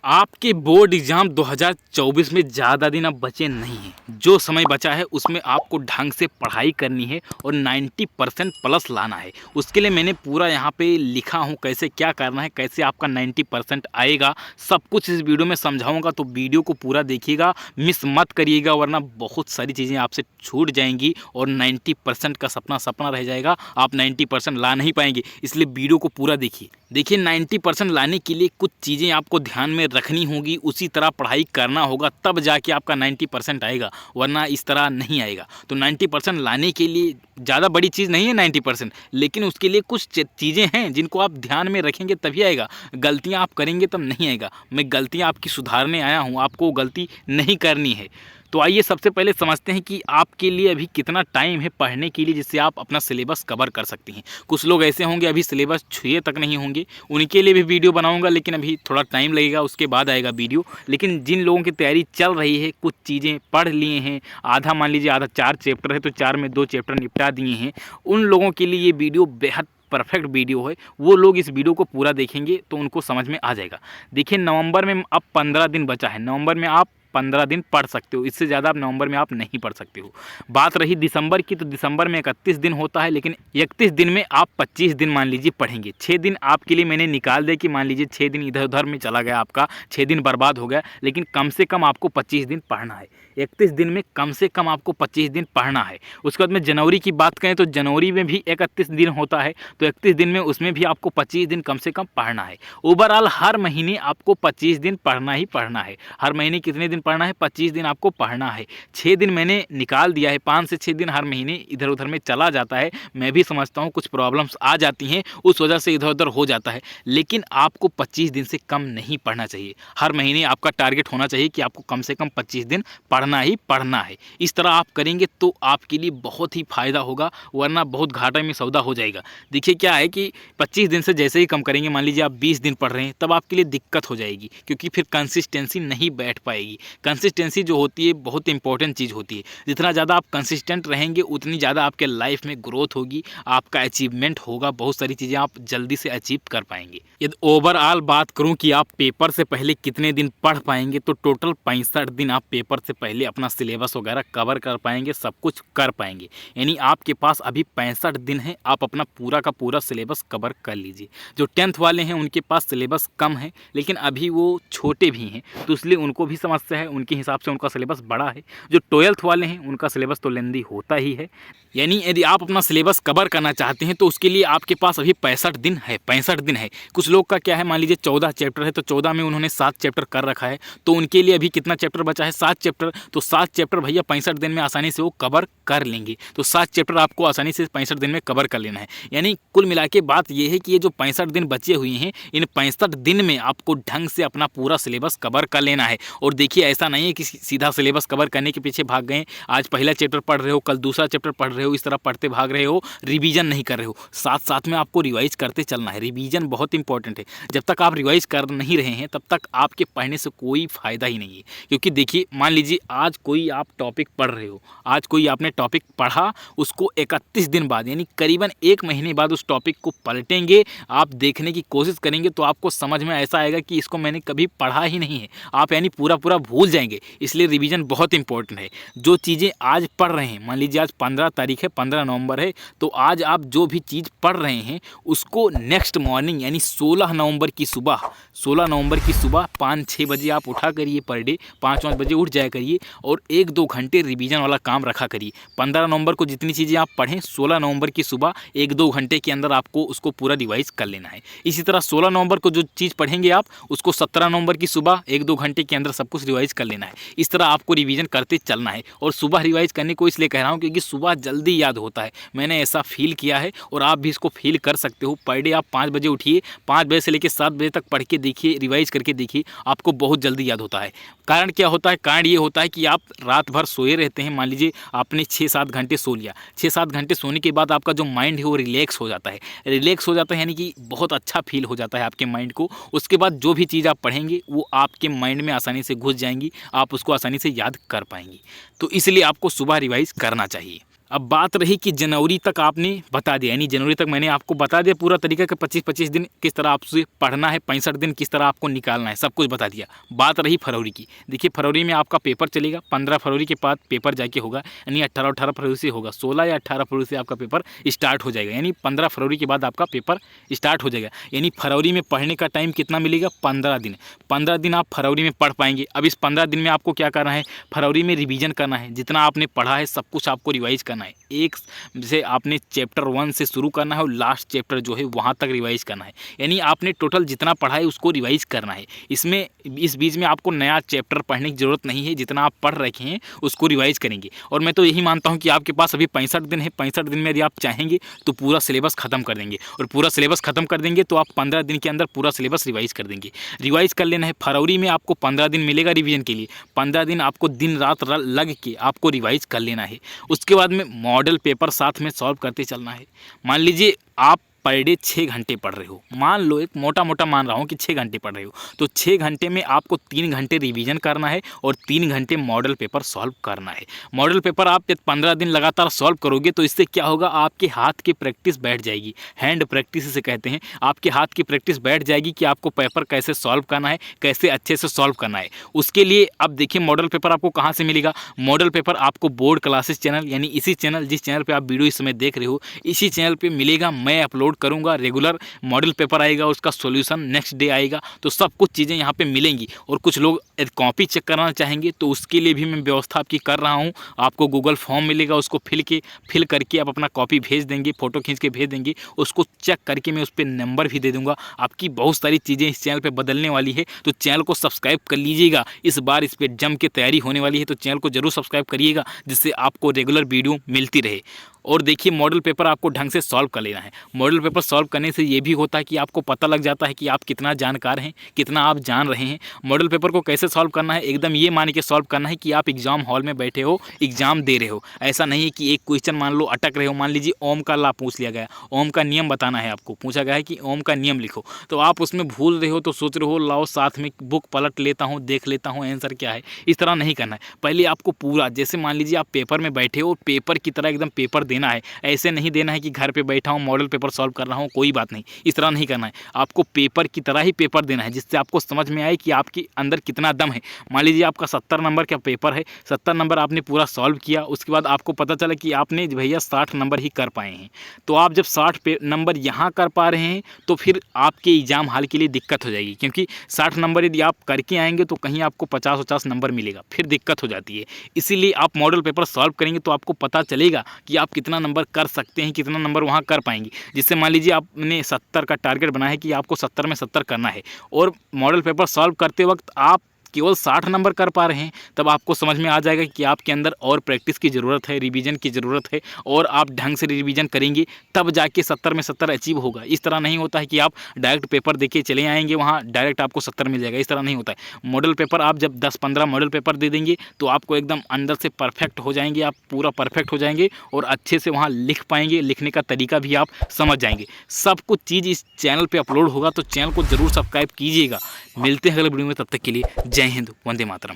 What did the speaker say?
आपके board exam 2024 में ज़्यादा दिन अब बचे नहीं हैं। जो समय बचा है उसमें आपको ढंग से पढ़ाई करनी है और 90% प्लस लाना है। उसके लिए मैंने पूरा यहाँ पे लिखा हूँ कैसे क्या करना है, कैसे आपका 90% आएगा, सब कुछ इस वीडियो में समझाऊँगा। तो वीडियो को पूरा देखिएगा, मिस मत करिएगा, वरना बहुत सारी चीज़ें आपसे छूट जाएंगी और 90% का सपना सपना रह जाएगा। आप 90% ला नहीं पाएंगे, इसलिए वीडियो को पूरा देखिए। 90% लाने के लिए कुछ चीज़ें आपको ध्यान में रखनी होगी, उसी तरह पढ़ाई करना होगा, तब जाके आपका 90% आएगा, वरना इस तरह नहीं आएगा। तो 90% लाने के लिए ज़्यादा बड़ी चीज़ नहीं है 90%, लेकिन उसके लिए कुछ चीज़ें हैं जिनको आप ध्यान में रखेंगे तभी आएगा। गलतियाँ आप करेंगे तब नहीं आएगा। मैं गलतियाँ आपकी सुधारने आया हूँ, आपको गलती नहीं करनी है। तो आइए सबसे पहले समझते हैं कि आपके लिए अभी कितना टाइम है पढ़ने के लिए, जिससे आप अपना सिलेबस कवर कर सकते हैं। कुछ लोग ऐसे होंगे अभी सिलेबस छुए तक नहीं होंगे, उनके लिए भी वीडियो बनाऊंगा, लेकिन अभी थोड़ा टाइम लगेगा, उसके बाद आएगा वीडियो। लेकिन जिन लोगों की तैयारी चल रही है, कुछ चीज़ें पढ़ लिए हैं, आधा मान लीजिए आधा 4 चैप्टर है तो 4 में 2 चैप्टर निपटा दिए हैं, उन लोगों के लिए ये वीडियो बेहद परफेक्ट वीडियो है। वो लोग इस वीडियो को पूरा देखेंगे तो उनको समझ में आ जाएगा। देखिए, नवंबर में अब 15 दिन बचा है। नवंबर में आप 15 दिन पढ़ सकते हो, इससे ज़्यादा आप नवंबर में आप नहीं पढ़ सकते हो। बात रही दिसंबर की, तो दिसंबर में 31 दिन होता है, लेकिन 31 दिन में आप 25 दिन मान लीजिए पढ़ेंगे। 6 दिन आपके लिए मैंने निकाल दिया कि मान लीजिए 6 दिन इधर उधर में चला गया, आपका 6 दिन बर्बाद हो गया, लेकिन कम से कम आपको 25 दिन पढ़ना है। 31 दिन में कम से कम आपको 25 दिन पढ़ना है। उसके बाद में जनवरी की बात करें तो जनवरी में भी 31 दिन होता है, तो 31 दिन में उसमें भी आपको 25 दिन कम से कम पढ़ना है। ओवरऑल हर महीने आपको 25 दिन पढ़ना ही पढ़ना है। हर महीने कितने दिन पढ़ना है? 25 दिन आपको पढ़ना है। 6 दिन मैंने निकाल दिया है, 5 से 6 दिन हर महीने इधर उधर में चला जाता है। मैं भी समझता हूँ कुछ प्रॉब्लम्स आ जाती हैं, उस वजह से इधर उधर हो जाता है, लेकिन आपको 25 दिन से कम नहीं पढ़ना चाहिए। हर महीने आपका टारगेट होना चाहिए कि आपको कम से कम 25 दिन पढ़ना ही पढ़ना है। इस तरह आप करेंगे तो आपके लिए बहुत ही फ़ायदा होगा, वरना बहुत घाटे में सौदा हो जाएगा। देखिए क्या है कि 25 दिन से जैसे ही कम करेंगे, मान लीजिए आप 20 दिन पढ़ रहे हैं, तब आपके लिए दिक्कत हो जाएगी, क्योंकि फिर कंसिस्टेंसी नहीं बैठ पाएगी। कंसिस्टेंसी जो होती है बहुत इंपॉर्टेंट चीज़ होती है। जितना ज़्यादा आप कंसिस्टेंट रहेंगे उतनी ज़्यादा आपके लाइफ में ग्रोथ होगी, आपका अचीवमेंट होगा, बहुत सारी चीज़ें आप जल्दी से अचीव कर पाएंगे। यदि ओवरऑल बात करूं कि आप पेपर से पहले कितने दिन पढ़ पाएंगे, तो टोटल 65 दिन आप पेपर से पहले अपना सिलेबस वगैरह कवर कर पाएंगे, सब कुछ कर पाएंगे। यानी आपके पास अभी 65 दिन है, आप अपना पूरा का पूरा सिलेबस कवर कर लीजिए। जो 10th वाले हैं उनके पास सिलेबस कम है, लेकिन अभी वो छोटे भी हैं, तो इसलिए उनको भी समस्या है, उनके हिसाब से उनका सिलेबस बड़ा है। जो 12th वाले हैं उनका सिलेबस तो लेंदी होता ही है। यानी यदि आप अपना सिलेबस कवर करना चाहते हैं तो उसके लिए आपके पास अभी 65 दिन है। 65 दिन है। कुछ लोग का क्या है, मान लीजिए 14 चैप्टर है, तो 14 में उन्होंने 7 चैप्टर कर रखा है, तो उनके लिए अभी कितना चैप्टर बचा है? 7 चैप्टर। तो 7 चैप्टर भैया 65 दिन में आसानी से वो कवर कर लेंगे। तो 7 चैप्टर आपको आसानी से 65 दिन में कवर कर लेना है। यानी कुल मिला के बात ये है कि ये जो 65 दिन बचे हुए हैं, इन 65 दिन में आपको ढंग से अपना पूरा सिलेबस कवर कर लेना है। और देखिए, ऐसा नहीं है कि सीधा सिलेबस कवर करने के पीछे भाग गए, आज पहला चैप्टर पढ़ रहे हो, कल दूसरा चैप्टर पढ़ रहे हो, इस तरह पढ़ते भाग रहे हो, रिवीजन नहीं कर रहे हो। साथ साथ में आपको रिवाइज करते चलना है। रिवीजन बहुत इंपॉर्टेंट है। जब तक आप रिवाइज कर नहीं रहे हैं, तब तक आपके पढ़ने से कोई फ़ायदा ही नहीं है। क्योंकि देखिए, मान लीजिए आज कोई आप टॉपिक पढ़ रहे हो, आज कोई आपने टॉपिक पढ़ा, उसको 31 दिन बाद यानी करीबन 1 महीने बाद उस टॉपिक को पलटेंगे, आप देखने की कोशिश करेंगे, तो आपको समझ में ऐसा आएगा कि इसको मैंने कभी पढ़ा ही नहीं है। आप यानी पूरा पूरा भूल जाएंगे। इसलिए रिवीजन बहुत इंपॉर्टेंट है। जो चीज़ें आज पढ़ रहे हैं, मान लीजिए आज 15 तारीख है, 15 नवंबर है, तो आज आप जो भी चीज़ पढ़ रहे हैं उसको नेक्स्ट मॉर्निंग यानी 16 नवंबर की सुबह 5-6 बजे आप उठा करिए। पर डे 5-5 बजे उठ जाया करिए और 1-2 घंटे रिवीजन वाला काम रखा करिए। 15 नवंबर को जितनी चीज़ें आप पढ़ें, 16 नवंबर की सुबह 1-2 घंटे के अंदर आपको उसको पूरा रिवाइज कर लेना है। इसी तरह 16 नवंबर को जो चीज़ पढ़ेंगे आप, उसको 17 नवंबर की सुबह 1-2 घंटे के अंदर सब कुछ रिवाइज कर लेना है। इस तरह आपको रिवीजन करते चलना है। और सुबह रिवाइज करने को इसलिए कह रहा हूँ क्योंकि सुबह जल्दी याद होता है। मैंने ऐसा फील किया है और आप भी इसको फील कर सकते हो। पर डे आप 5 बजे उठिए, 5 बजे से लेकर 7 बजे तक पढ़ के देखिए, रिवाइज करके देखिए, आपको बहुत जल्दी याद होता है। कारण क्या होता है? कारण ये होता है कि आप रात भर सोए रहते हैं। मान लीजिए आपने 6-7 घंटे सो लिया, 6-7 घंटे सोने के बाद आपका जो माइंड है वो रिलैक्स हो जाता है। रिलैक्स हो जाता है यानी कि बहुत अच्छा फील हो जाता है आपके माइंड को। उसके बाद जो भी चीज़ आप पढ़ेंगे वो आपके माइंड में आसानी से घुस जाएंगी, आप उसको आसानी से याद कर पाएंगी। तो इसलिए आपको सुबह रिवाइज करना चाहिए। अब बात रही कि जनवरी तक आपने बता दिया, यानी जनवरी तक मैंने आपको बता दिया पूरा तरीका कि 25-25 दिन किस तरह आपसे पढ़ना है, 65 दिन किस तरह आपको निकालना है, सब कुछ बता दिया। बात रही फरवरी की। देखिए फरवरी में आपका पेपर चलेगा, 15 फरवरी के बाद पेपर जाके होगा, यानी 18 फरवरी से होगा, 16 या 18 फरवरी से आपका पेपर स्टार्ट हो जाएगा, यानी 15 फरवरी के बाद आपका पेपर स्टार्ट हो जाएगा। यानी फरवरी में पढ़ने का टाइम कितना मिलेगा? 15 दिन। 15 दिन आप फरवरी में पढ़ पाएंगे। अब इस 15 दिन में आपको क्या करना है? फरवरी में रिवीजन करना है, जितना आपने पढ़ा है सब कुछ आपको रिवाइज करना है। एक जैसे आपने चैप्टर 1 से शुरू करना है और लास्ट चैप्टर जो है वहाँ तक रिवाइज करना है, यानी आपने टोटल जितना पढ़ा है उसको रिवाइज करना है। इसमें इस बीच में आपको नया चैप्टर पढ़ने की ज़रूरत नहीं है, जितना आप पढ़ रखे हैं उसको रिवाइज करेंगे। और मैं तो यही मानता हूँ कि आपके पास अभी 65 दिन है, 65 दिन में यदि आप चाहेंगे तो पूरा सिलेबस खत्म कर देंगे, और पूरा सिलेबस खत्म कर देंगे तो आप 15 दिन के अंदर पूरा सिलेबस रिवाइज कर देंगे। रिवाइज कर लेना है। फरवरी में आपको 15 दिन मिलेगा रिवीजन के लिए, 15 दिन आपको दिन रात लग के आपको रिवाइज कर लेना है। उसके बाद में मॉडल पेपर साथ में सॉल्व करते चलना है। मान लीजिए आप पर डे 6 घंटे पढ़ रहे हो, मान लो एक मोटा मोटा मान रहा हूँ कि 6 घंटे पढ़ रहे हो, तो 6 घंटे में आपको 3 घंटे रिवीजन करना है और 3 घंटे मॉडल पेपर सॉल्व करना है। मॉडल पेपर आप जब 15 दिन लगातार सॉल्व करोगे तो इससे क्या होगा? आपके हाथ की प्रैक्टिस बैठ जाएगी, हैंड प्रैक्टिस इसे कहते हैं। आपके हाथ की प्रैक्टिस बैठ जाएगी कि आपको पेपर कैसे सॉल्व करना है, कैसे अच्छे से सॉल्व करना है। उसके लिए अब देखिए मॉडल पेपर आपको कहाँ से मिलेगा? मॉडल पेपर आपको बोर्ड क्लासेस चैनल, यानी इसी चैनल जिस चैनल पर आप वीडियो इस समय देख रहे हो, इसी चैनल पर मिलेगा। मैं अपलोड करूंगा, रेगुलर मॉडल पेपर आएगा, उसका सॉल्यूशन नेक्स्ट डे आएगा, तो सब कुछ चीज़ें यहाँ पे मिलेंगी। और कुछ लोग कॉपी चेक कराना चाहेंगे तो उसके लिए भी मैं व्यवस्था आपकी कर रहा हूँ। आपको गूगल फॉर्म मिलेगा, उसको फिल करके आप अपना कॉपी भेज देंगे, फ़ोटो खींच के भेज देंगे, उसको चेक करके मैं उस पर नंबर भी दे दूँगा। आपकी बहुत सारी चीज़ें इस चैनल पर बदलने वाली है, तो चैनल को सब्सक्राइब कर लीजिएगा। इस बार इस पर जम के तैयारी होने वाली है, तो चैनल को जरूर सब्सक्राइब करिएगा, जिससे आपको रेगुलर वीडियो मिलती रहे। और देखिए मॉडल पेपर आपको ढंग से सॉल्व कर लेना है। मॉडल पेपर सॉल्व करने से ये भी होता है कि आपको पता लग जाता है कि आप कितना जानकार हैं, कितना आप जान रहे हैं। मॉडल पेपर को कैसे सॉल्व करना है? एकदम ये मान के सॉल्व करना है कि आप एग्जाम हॉल में बैठे हो, एग्जाम दे रहे हो। ऐसा नहीं है कि एक क्वेश्चन मान लो अटक रहे हो, मान लीजिए ओम का ला पूछ लिया गया, ओम का नियम बताना है आपको, पूछा गया है कि ओम का नियम लिखो, तो आप उसमें भूल रहे हो तो सोच रहे हो लाओ साथ में बुक पलट लेता हूँ, देख लेता हूँ आंसर क्या है। इस तरह नहीं करना है। पहले आपको पूरा, जैसे मान लीजिए आप पेपर में बैठे हो, पेपर की तरह एकदम पेपर देना है। ऐसे नहीं देना है कि घर पे बैठा हूँ मॉडल पेपर सॉल्व कर रहा हूँ, कोई बात नहीं, इस तरह नहीं करना है। आपको पेपर की तरह ही पेपर देना है, जिससे आपको समझ में आए कि आपके अंदर कितना दम है। मान लीजिए आपका 70 नंबर का पेपर है, 70 नंबर आपने पूरा सॉल्व किया, उसके बाद आपको पता चला कि आपने भैया 60 नंबर ही कर पाए हैं। तो आप जब 60 नंबर यहाँ कर पा रहे हैं तो फिर आपके एग्जाम हाल के लिए दिक्कत हो जाएगी, क्योंकि 60 नंबर यदि आप करके आएंगे तो कहीं आपको 50-50 नंबर मिलेगा, फिर दिक्कत हो जाती है। इसीलिए आप मॉडल पेपर सॉल्व करेंगे तो आपको पता चलेगा कि आप कितना नंबर कर सकते हैं, कितना नंबर वहाँ कर पाएंगे। जिससे मान लीजिए आपने 70 का टारगेट बनाया है कि आपको 70 में 70 करना है, और मॉडल पेपर सॉल्व करते वक्त आप केवल 60 नंबर कर पा रहे हैं, तब आपको समझ में आ जाएगा कि आपके अंदर और प्रैक्टिस की ज़रूरत है, रिवीजन की ज़रूरत है, और आप ढंग से रिवीजन करेंगे तब जाके 70 में 70 अचीव होगा। इस तरह नहीं होता है कि आप डायरेक्ट पेपर देके चले आएंगे, वहाँ डायरेक्ट आपको 70 मिल जाएगा, इस तरह नहीं होता है। मॉडल पेपर आप जब 10-15 मॉडल पेपर दे देंगे तो आपको एकदम अंदर से परफेक्ट हो जाएंगे, आप पूरा परफेक्ट हो जाएंगे और अच्छे से वहाँ लिख पाएंगे, लिखने का तरीका भी आप समझ जाएंगे। सब कुछ चीज़ इस चैनल पर अपलोड होगा, तो चैनल को ज़रूर सब्सक्राइब कीजिएगा। मिलते हैं अगले वीडियो में, तब तक के लिए जय हिंद, वंदे मातरम।